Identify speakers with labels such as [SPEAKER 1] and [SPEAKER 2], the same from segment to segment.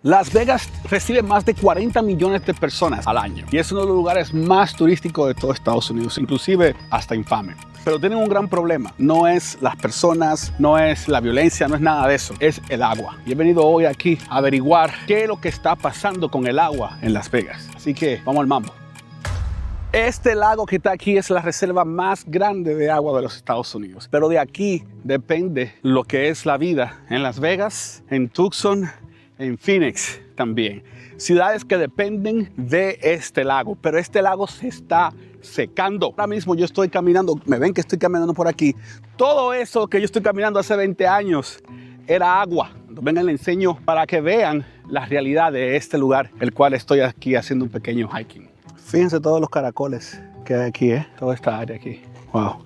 [SPEAKER 1] Las Vegas recibe más de 40 millones de personas al año y es uno de los lugares más turísticos de todo Estados Unidos, inclusive hasta infame. Pero tienen un gran problema. No es las personas, no es la violencia, no es nada de eso. Es el agua. Y he venido hoy aquí a averiguar qué es lo que está pasando con el agua en Las Vegas. Así que vamos al mambo. Este lago que está aquí es la reserva más grande de agua de los Estados Unidos. Pero de aquí depende lo que es la vida en Las Vegas, en Tucson, en Phoenix también. Ciudades que dependen de este lago, pero este lago se está secando. Ahora mismo yo estoy caminando, me ven que estoy caminando por aquí. Todo eso que yo estoy caminando hace 20 años era agua. Vengan, les enseño para que vean la realidad de este lugar, el cual estoy aquí haciendo un pequeño hiking. Fíjense todos los caracoles que hay aquí, toda esta área aquí. Wow.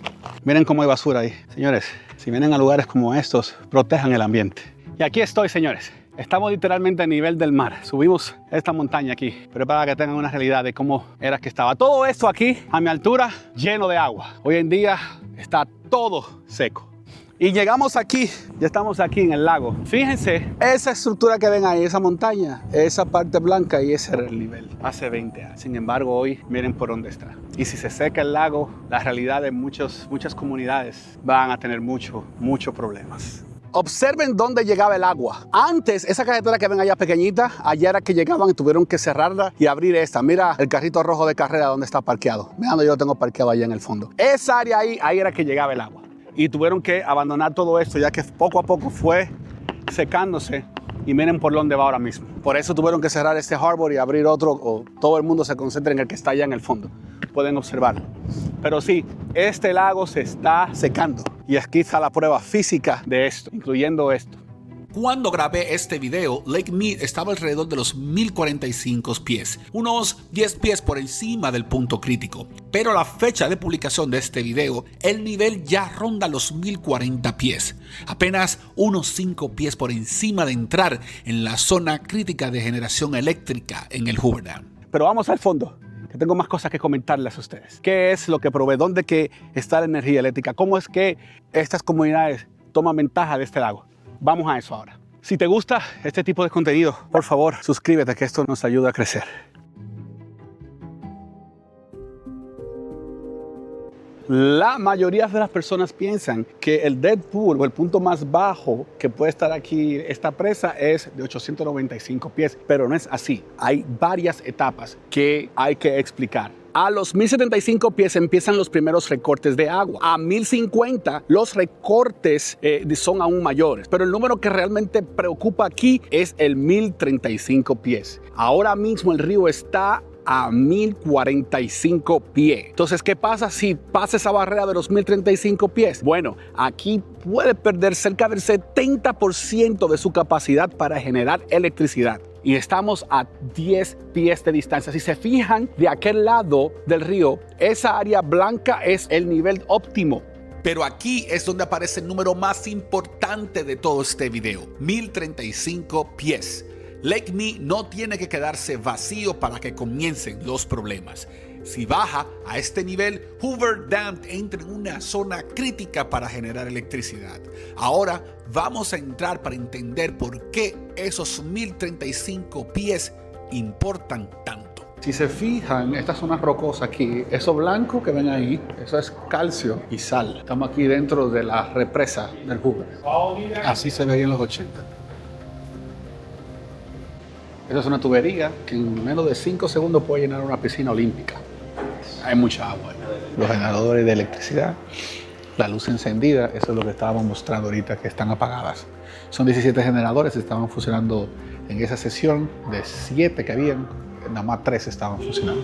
[SPEAKER 1] Miren cómo hay basura ahí. Señores, si vienen a lugares como estos, protejan el ambiente. Y aquí estoy, señores. Estamos literalmente a nivel del mar. Subimos esta montaña aquí, pero para que tengan una realidad de cómo era que estaba. Todo esto aquí, a mi altura, lleno de agua. Hoy en día está todo seco. Y llegamos aquí, ya estamos aquí en el lago. Fíjense, esa estructura que ven ahí, esa montaña, esa parte blanca y ese era el nivel hace 20 años. Sin embargo, hoy miren por dónde está. Y si se seca el lago, la realidad de muchas comunidades van a tener muchos problemas. Observen dónde llegaba el agua. Antes, esa carretera que ven allá pequeñita, allá era que llegaban y tuvieron que cerrarla y abrir esta. Mira el carrito rojo de carrera donde está parqueado. Mira donde yo lo tengo parqueado allá en el fondo. Esa área ahí era que llegaba el agua. Y tuvieron que abandonar todo esto ya que poco a poco fue secándose. Y miren por dónde va ahora mismo. Por eso tuvieron que cerrar este harbor y abrir otro, o todo el mundo se concentra en el que está allá en el fondo. Pueden observarlo. Pero sí, este lago se está secando. Y aquí está la prueba física de esto, incluyendo esto.
[SPEAKER 2] Cuando grabé este video, Lake Mead estaba alrededor de los 1045 pies, unos 10 pies por encima del punto crítico. Pero a la fecha de publicación de este video, el nivel ya ronda los 1040 pies, apenas unos 5 pies por encima de entrar en la zona crítica de generación eléctrica en el Hoover Dam.
[SPEAKER 1] Pero vamos al fondo, que tengo más cosas que comentarles a ustedes. ¿Qué es lo que provee? ¿Dónde que está la energía eléctrica? ¿Cómo es que estas comunidades toman ventaja de este lago? Vamos a eso ahora. Si te gusta este tipo de contenido, por favor, suscríbete, que esto nos ayuda a crecer. La mayoría de las personas piensan que el dead pool o el punto más bajo que puede estar aquí esta presa es de 895 pies, pero no es así. Hay varias etapas que hay que explicar. A los 1075 pies empiezan los primeros recortes de agua. A 1050 los recortes son aún mayores. Pero el número que realmente preocupa aquí es el 1035 pies. Ahora mismo el río está a 1045 pies. Entonces, ¿qué pasa si pasa esa barrera de los 1035 pies? Bueno, aquí puede perder cerca del 70% de su capacidad para generar electricidad. Y estamos a 10 pies de distancia. Si se fijan, de aquel lado del río, esa área blanca es el nivel óptimo.
[SPEAKER 2] Pero aquí es donde aparece el número más importante de todo este video, 1035 pies. Lake Mead no tiene que quedarse vacío para que comiencen los problemas. Si baja a este nivel, Hoover Dam entra en una zona crítica para generar electricidad. Ahora vamos a entrar para entender por qué esos 1035 pies importan tanto.
[SPEAKER 1] Si se fijan, esta zona rocosa aquí, eso blanco que ven ahí, eso es calcio y sal. Estamos aquí dentro de la represa del Hoover. Así se veía en los 80. Esa es una tubería que en menos de 5 segundos puede llenar una piscina olímpica. Hay mucha agua. Los generadores de electricidad, la luz encendida, eso es lo que estábamos mostrando ahorita, que están apagadas. Son 17 generadores, estaban funcionando en esa sesión. De 7 que habían, nada más 3 estaban funcionando.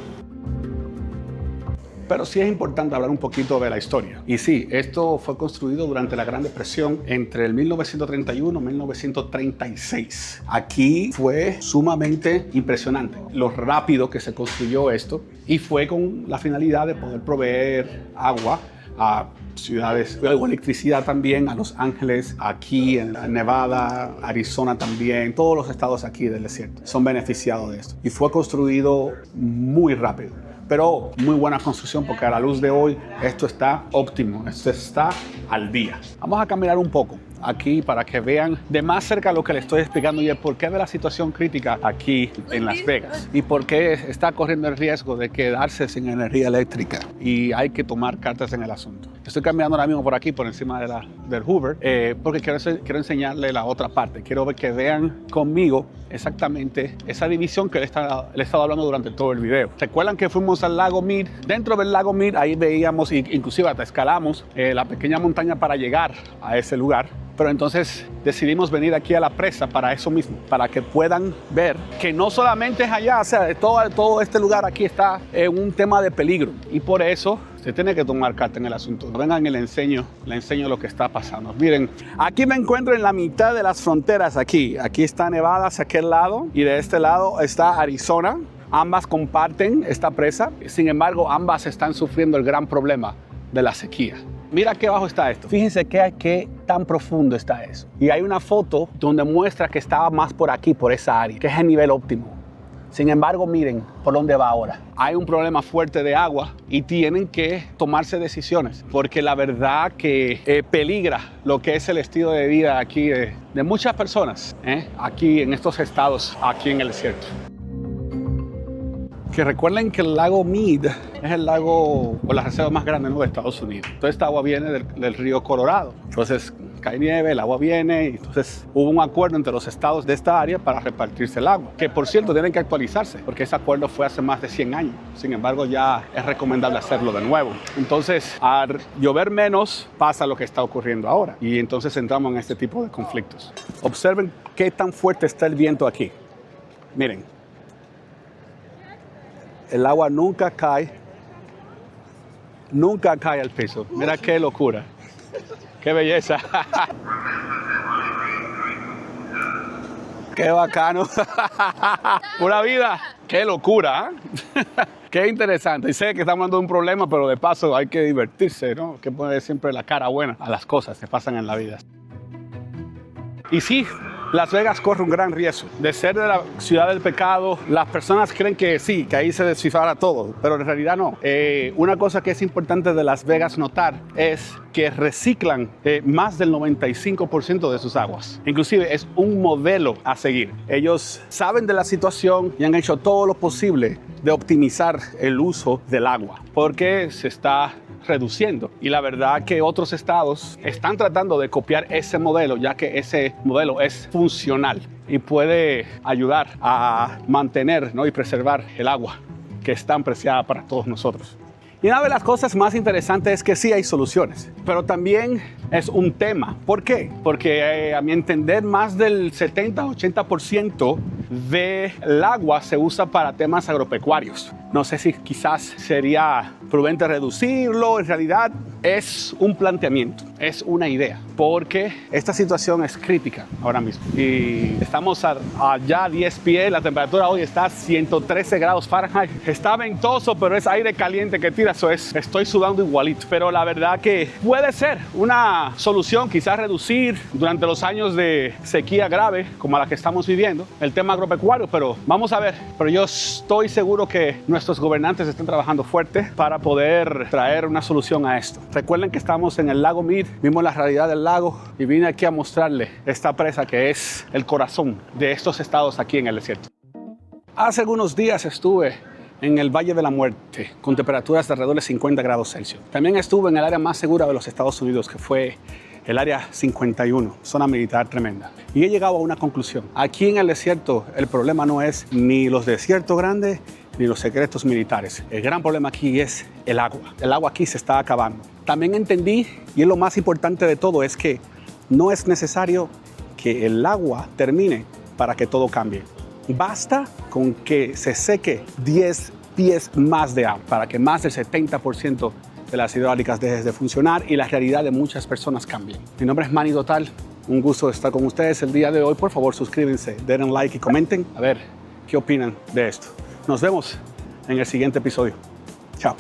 [SPEAKER 1] Pero sí es importante hablar un poquito de la historia. Y sí, esto fue construido durante la Gran Depresión entre el 1931 y 1936. Aquí fue sumamente impresionante lo rápido que se construyó esto, y fue con la finalidad de poder proveer agua a ciudades, electricidad también a Los Ángeles, aquí en Nevada, Arizona también, todos los estados aquí del desierto son beneficiados de esto. Y fue construido muy rápido. Pero muy buena construcción, porque a la luz de hoy esto está óptimo, esto está al día. Vamos a caminar un poco. aquí para que vean de más cerca lo que les estoy explicando y el porqué de la situación crítica aquí en Las Vegas y por qué está corriendo el riesgo de quedarse sin energía eléctrica y hay que tomar cartas en el asunto. Estoy caminando ahora mismo por aquí, por encima del Hoover, porque quiero enseñarle la otra parte. Quiero que vean conmigo exactamente esa división que le he estado hablando durante todo el video. ¿Recuerdan que fuimos al lago Mead? Dentro del lago Mead, ahí veíamos, inclusive hasta escalamos la pequeña montaña para llegar a ese lugar. Pero entonces decidimos venir aquí a la presa para eso mismo, para que puedan ver que no solamente es allá, o sea, todo este lugar aquí está en un tema de peligro. Y por eso se tiene que tomar carta en el asunto. Vengan y le enseño lo que está pasando. Miren, aquí me encuentro en la mitad de las fronteras aquí. Aquí está Nevada hacia aquel lado y de este lado está Arizona. Ambas comparten esta presa. Sin embargo, ambas están sufriendo el gran problema de la sequía. Mira qué bajo está esto. Fíjense qué tan profundo está eso. Y hay una foto donde muestra que estaba más por aquí, por esa área, que es el nivel óptimo. Sin embargo, miren por dónde va ahora. Hay un problema fuerte de agua y tienen que tomarse decisiones, porque la verdad que peligra lo que es el estilo de vida aquí de muchas personas, aquí en estos estados, aquí en el desierto. Que recuerden que el lago Mead es el lago o la reserva más grande de Estados Unidos. Toda esta agua viene del río Colorado. Entonces cae nieve, el agua viene y entonces hubo un acuerdo entre los estados de esta área para repartirse el agua. Que por cierto tienen que actualizarse porque ese acuerdo fue hace más de 100 años. Sin embargo ya es recomendable hacerlo de nuevo. Entonces al llover menos pasa lo que está ocurriendo ahora y entonces entramos en este tipo de conflictos. Observen qué tan fuerte está el viento aquí. Miren. El agua nunca cae al piso. Mira qué locura, qué belleza. Qué bacano. Pura vida, qué locura. Qué interesante. Y sé que estamos hablando de un problema, pero de paso hay que divertirse, ¿no? Hay que poner siempre la cara buena a las cosas que pasan en la vida. Y sí, Las Vegas corre un gran riesgo de ser de la ciudad del pecado. Las personas creen que sí, que ahí se descifra todo, pero en realidad no. Una cosa que es importante de Las Vegas notar es que reciclan más del 95% de sus aguas. Inclusive es un modelo a seguir. Ellos saben de la situación y han hecho todo lo posible de optimizar el uso del agua, porque se está reduciendo. Y la verdad que otros estados están tratando de copiar ese modelo, ya que ese modelo es funcional y puede ayudar a mantener, ¿no? y preservar el agua, que es tan preciada para todos nosotros. Y una de las cosas más interesantes es que sí hay soluciones, pero también es un tema. ¿Por qué? Porque a mi entender más del 70-80% del agua se usa para temas agropecuarios. No sé si quizás sería prudente reducirlo. En realidad es un planteamiento, es una idea, porque esta situación es crítica ahora mismo. Y estamos allá a 10 pies, la temperatura hoy está a 113 grados Fahrenheit. Está ventoso, pero es aire caliente que tira, eso es, estoy sudando igualito. Pero la verdad que puede ser una solución, quizás reducir durante los años de sequía grave, como la que estamos viviendo, el tema agropecuario, pero vamos a ver. Pero yo estoy seguro que nuestros gobernantes están trabajando fuerte para poder traer una solución a esto. Recuerden que estamos en el lago Mead, vimos la realidad del lago y vine aquí a mostrarle esta presa que es el corazón de estos estados aquí en el desierto. Hace algunos días estuve en el Valle de la Muerte con temperaturas de alrededor de 50 grados Celsius. También estuve en el área más segura de los Estados Unidos, que fue el área 51, zona militar tremenda. Y he llegado a una conclusión. Aquí en el desierto el problema no es ni los desiertos grandes ni los secretos militares. El gran problema aquí es el agua. El agua aquí se está acabando. También entendí, y es lo más importante de todo, es que no es necesario que el agua termine para que todo cambie. Basta con que se seque 10 pies más de agua para que más del 70% de las hidráulicas dejen de funcionar y la realidad de muchas personas cambie. Mi nombre es Manny Total. Un gusto estar con ustedes el día de hoy. Por favor, suscríbanse, den un like y comenten a ver qué opinan de esto. Nos vemos en el siguiente episodio. Chao.